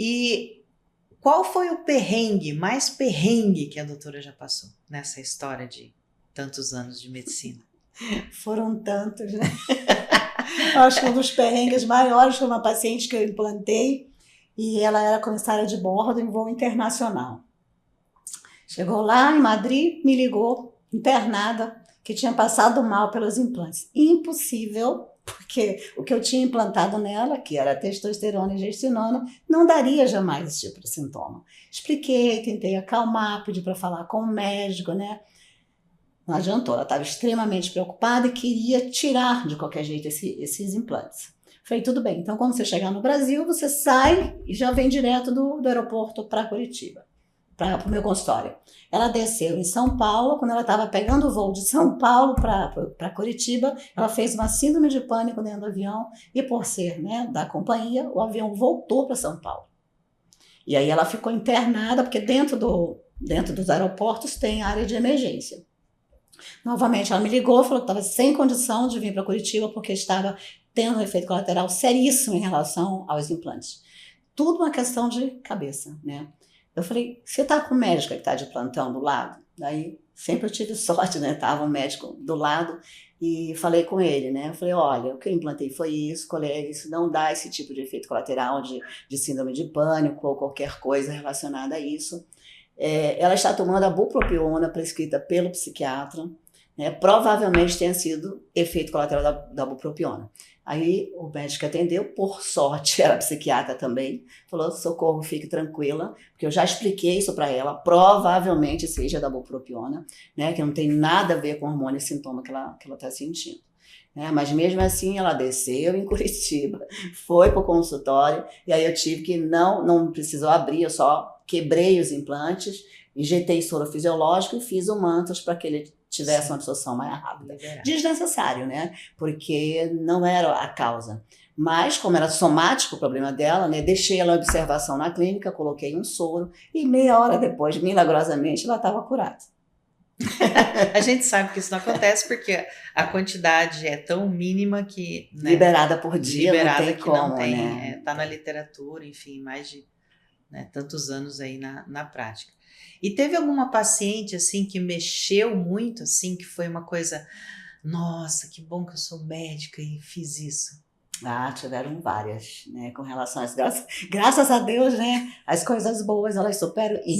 E qual foi o mais perrengue que a doutora já passou nessa história de tantos anos de medicina? Foram tantos, né? Eu acho que um dos perrengues maiores foi uma paciente que eu implantei e ela era comissária de bordo em voo internacional. Chegou lá em Madrid, me ligou, internada, que tinha passado mal pelos implantes. Impossível, porque o que eu tinha implantado nela, que era testosterona e gestinona, não daria jamais esse tipo de sintoma. Expliquei, tentei acalmar, pedi para falar com o médico, né? Não adiantou, ela estava extremamente preocupada e queria tirar de qualquer jeito esses implantes. Falei, tudo bem, então quando você chegar no Brasil, você sai e já vem direto do aeroporto para Curitiba, para o meu consultório. Ela desceu em São Paulo, quando ela estava pegando o voo de São Paulo para Curitiba, ela fez uma síndrome de pânico dentro do avião e por ser, né, da companhia, o avião voltou para São Paulo. E aí ela ficou internada, porque dentro dos aeroportos tem área de emergência. Novamente, ela me ligou, falou que estava sem condição de vir para Curitiba porque estava tendo um efeito colateral seríssimo em relação aos implantes. Tudo uma questão de cabeça, né? Eu falei, você está com o médico que está de plantão do lado? Daí, sempre eu tive sorte, né? Tava um médico do lado e falei com ele, né? Eu falei, olha, o que eu implantei foi isso, colega, isso não dá esse tipo de efeito colateral de síndrome de pânico ou qualquer coisa relacionada a isso. Ela está tomando a bupropiona prescrita pelo psiquiatra, né? Provavelmente tenha sido efeito colateral da bupropiona. Aí o médico que atendeu, por sorte, era psiquiatra também, falou, socorro, fique tranquila, porque eu já expliquei isso para ela, provavelmente seja da bupropiona, né? Que não tem nada a ver com o hormônio e sintoma que ela está sentindo. Mas mesmo assim ela desceu em Curitiba, foi para o consultório e aí eu tive que não precisou abrir, eu só quebrei os implantes, injetei soro fisiológico e fiz o mantas para que ele tivesse uma absorção mais rápida. Desnecessário, né? Porque não era a causa. Mas, como era somático o problema dela, né? Deixei ela em observação na clínica, coloquei um soro e meia hora depois, milagrosamente, ela estava curada. A gente sabe que isso não acontece porque a quantidade é tão mínima que... Né, liberada por dia, liberada, não tem que como, não tem, né? Tá na literatura, enfim, mais de tantos anos aí na prática. E teve alguma paciente, assim, que mexeu muito, assim, que foi uma coisa, nossa, que bom que eu sou médica e fiz isso? Tiveram várias, né, com relação a isso. Graças a Deus, né, as coisas boas, elas superam e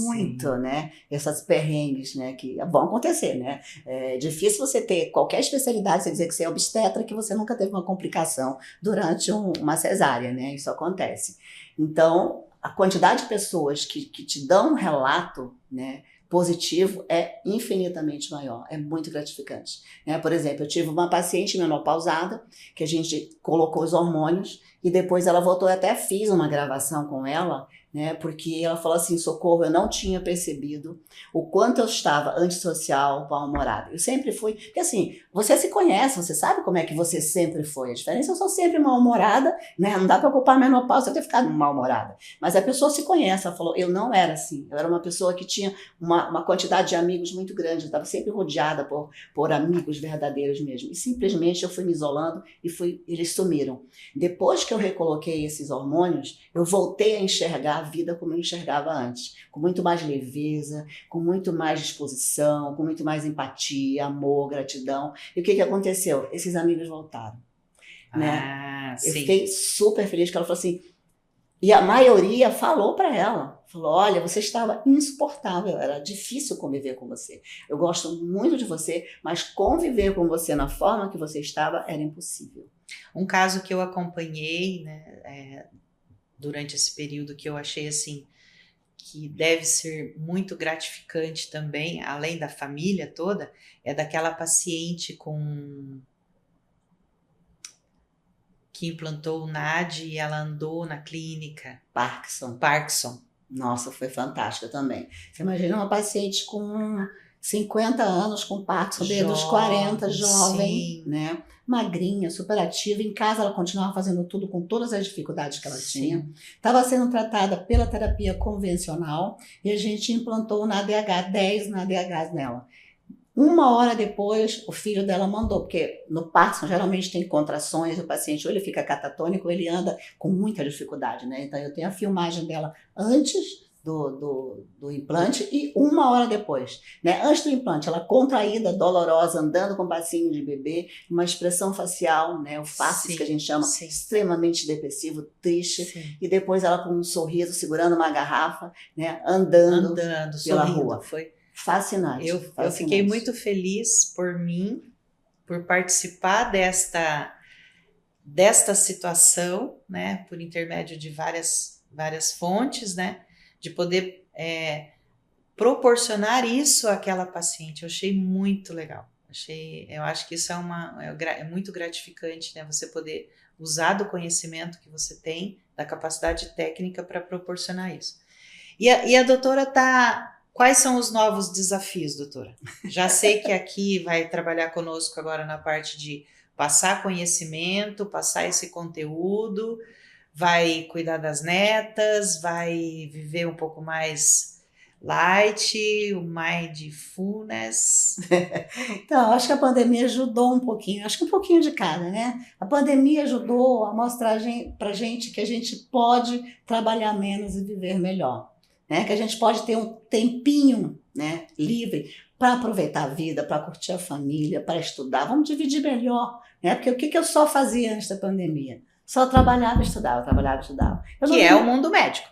muito, né, essas perrengues, né, que vão acontecer, né. É difícil você ter qualquer especialidade, você dizer que você é obstetra, que você nunca teve uma complicação durante uma cesárea, né, isso acontece. Então, a quantidade de pessoas que te dão um relato, né, positivo é infinitamente maior, é muito gratificante. Por exemplo, eu tive uma paciente menopausada que a gente colocou os hormônios e depois ela voltou, eu até fiz uma gravação com ela, né, porque ela falou assim, socorro, eu não tinha percebido o quanto eu estava antissocial, mal-humorada. Eu sempre fui, porque assim, você se conhece, você sabe como é que você sempre foi. A diferença é que eu sou sempre mal-humorada, né, não dá para culpar a menopausa eu ter ficado mal-humorada. Mas a pessoa se conhece, ela falou, eu não era assim, eu era uma pessoa que tinha uma quantidade de amigos muito grande, eu estava sempre rodeada por amigos verdadeiros mesmo. E simplesmente eu fui me isolando e eles sumiram. Depois que eu recoloquei esses hormônios, eu voltei a enxergar a vida como eu enxergava antes, com muito mais leveza, com muito mais disposição, com muito mais empatia, amor, gratidão. E o que aconteceu? Esses amigos voltaram. Né? Eu fiquei super feliz que ela falou assim, e a maioria falou para ela, falou, olha, você estava insuportável, era difícil conviver com você. Eu gosto muito de você, mas conviver com você na forma que você estava era impossível. Um caso que eu acompanhei, né, durante esse período que eu achei assim, que deve ser muito gratificante também, além da família toda, é daquela paciente que implantou o NAD e ela andou na clínica. Parkinson. Nossa, foi fantástica também. Você imagina uma paciente com 50 anos, com Parkinson, desde os 40, jovem, né? Magrinha, super ativa. Em casa ela continuava fazendo tudo com todas as dificuldades que ela tinha. Estava sendo tratada pela terapia convencional e a gente implantou o NADH, 10 NADHs nela. 1 hora depois, o filho dela mandou, porque no Parkinson geralmente tem contrações, o paciente ou ele fica catatônico, ou ele anda com muita dificuldade, né? Então eu tenho a filmagem dela antes do implante e 1 hora depois, né? Antes do implante, ela contraída, dolorosa, andando com o passinho de bebê, uma expressão facial, né? O faces que a gente chama, extremamente depressivo, triste, sim. E depois ela com um sorriso, segurando uma garrafa, né? Andando pela sorrindo, rua. Foi fascinante. Eu fiquei muito feliz por mim, por participar desta situação, né? Por intermédio de várias fontes, né? De poder proporcionar isso àquela paciente. Eu achei muito legal. Eu acho que isso é muito gratificante, né? Você poder usar do conhecimento que você tem, da capacidade técnica para proporcionar isso. E a doutora Quais são os novos desafios, doutora? Já sei que aqui vai trabalhar conosco agora na parte de passar conhecimento, passar esse conteúdo, vai cuidar das netas, vai viver um pouco mais light, o mindfulness. Então, acho que a pandemia ajudou um pouquinho, acho que um pouquinho de cada, né? A pandemia ajudou a mostrar pra gente que a gente pode trabalhar menos e viver melhor, né? Que a gente pode ter um tempinho, né, livre para aproveitar a vida, para curtir a família, para estudar. Vamos dividir melhor, né? Porque o que eu só fazia antes da pandemia? Só trabalhava e estudava, trabalhava e estudava. Que é o mundo médico.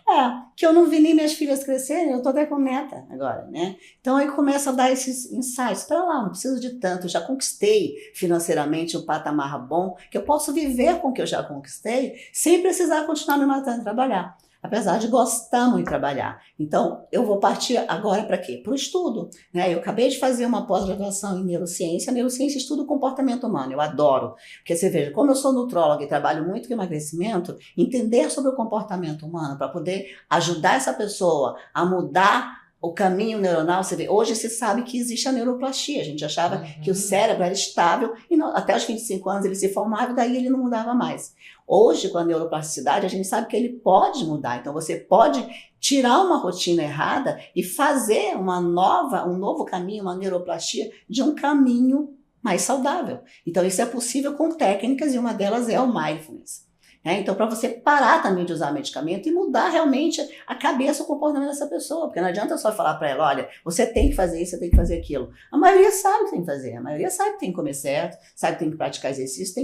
Que eu não vi nem minhas filhas crescerem, eu tô até com neta agora, né? Então aí começa a dar esses insights. Espera lá, não preciso de tanto, eu já conquistei financeiramente um patamar bom, que eu posso viver com o que eu já conquistei, sem precisar continuar me matando e trabalhar. Apesar de gostar muito de trabalhar. Então, eu vou partir agora para quê? Para o estudo, né? Eu acabei de fazer uma pós-graduação em neurociência. Neurociência estuda o comportamento humano, eu adoro. Porque você veja, como eu sou nutróloga e trabalho muito com emagrecimento, entender sobre o comportamento humano para poder ajudar essa pessoa a mudar o caminho neuronal, você vê, hoje se sabe que existe a neuroplastia. A gente achava que o cérebro era estável e até os 25 anos ele se formava e daí ele não mudava mais. Hoje, com a neuroplasticidade, a gente sabe que ele pode mudar. Então, você pode tirar uma rotina errada e fazer um novo caminho, uma neuroplastia de um caminho mais saudável. Então, isso é possível com técnicas e uma delas é o mindfulness. Então, para você parar também de usar medicamento e mudar realmente a cabeça, o comportamento dessa pessoa. Porque não adianta só falar para ela, olha, você tem que fazer isso, você tem que fazer aquilo. A maioria sabe o que tem que fazer, a maioria sabe que tem que comer certo, sabe que tem que praticar exercício,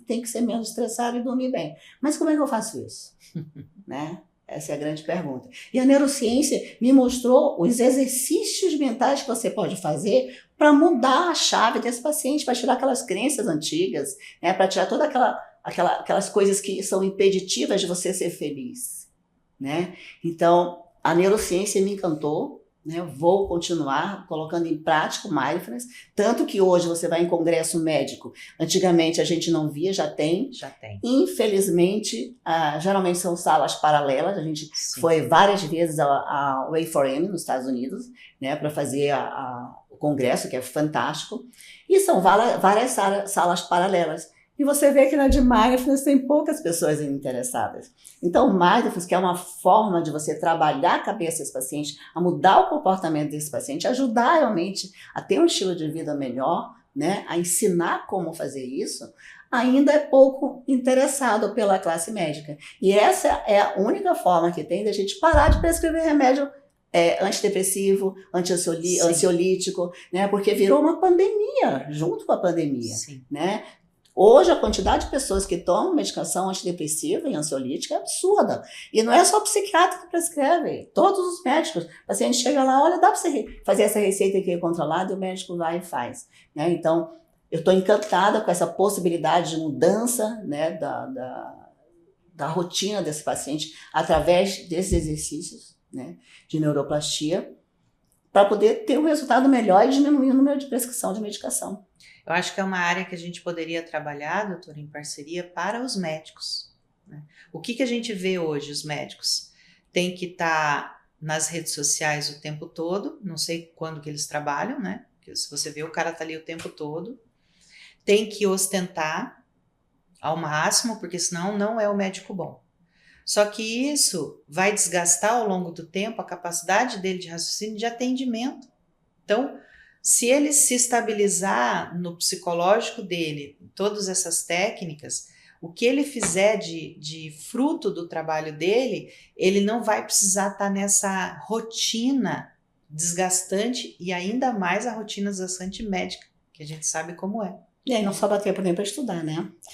tem que ser menos estressado e dormir bem. Mas como é que eu faço isso? Né? Essa é a grande pergunta. E a neurociência me mostrou os exercícios mentais que você pode fazer para mudar a chave desse paciente, para tirar aquelas crenças antigas, né? Para tirar toda aquelas coisas que são impeditivas de você ser feliz, né? Então, a neurociência me encantou, né? Eu vou continuar colocando em prática o mindfulness, tanto que hoje você vai em congresso médico. Antigamente a gente não via, já tem. Infelizmente, geralmente são salas paralelas. A gente foi várias vezes a Way4M nos Estados Unidos, né? Para fazer o congresso, que é fantástico. E são várias salas paralelas. E você vê que na de Mindfulness tem poucas pessoas interessadas. Então, o Mindfulness, que é uma forma de você trabalhar a cabeça desse paciente, a mudar o comportamento desse paciente, ajudar realmente a ter um estilo de vida melhor, né? A ensinar como fazer isso, ainda é pouco interessado pela classe médica. E essa é a única forma que tem da gente parar de prescrever remédio antidepressivo, ansiolítico, né? Porque virou uma pandemia, junto com a pandemia, né? Hoje, a quantidade de pessoas que tomam medicação antidepressiva e ansiolítica é absurda. E não é só o psiquiatra que prescreve, todos os médicos. O paciente chega lá, olha, dá para você fazer essa receita aqui controlada, e o médico vai e faz. Né? Então, eu estou encantada com essa possibilidade de mudança, né, da rotina desse paciente através desses exercícios, né, de neuroplastia, para poder ter um resultado melhor e diminuir o número de prescrição de medicação. Eu acho que é uma área que a gente poderia trabalhar, doutora, em parceria para os médicos. Né? O que a gente vê hoje, os médicos? Tem que estar nas redes sociais o tempo todo, não sei quando que eles trabalham, né? Porque se você vê, o cara tá ali o tempo todo. Tem que ostentar ao máximo, porque senão não é o médico bom. Só que isso vai desgastar ao longo do tempo a capacidade dele de raciocínio e de atendimento. Então, se ele se estabilizar no psicológico dele, todas essas técnicas, o que ele fizer de fruto do trabalho dele, ele não vai precisar estar nessa rotina desgastante e ainda mais a rotina desgastante médica, que a gente sabe como é. E aí não só bater por tempo para estudar, né?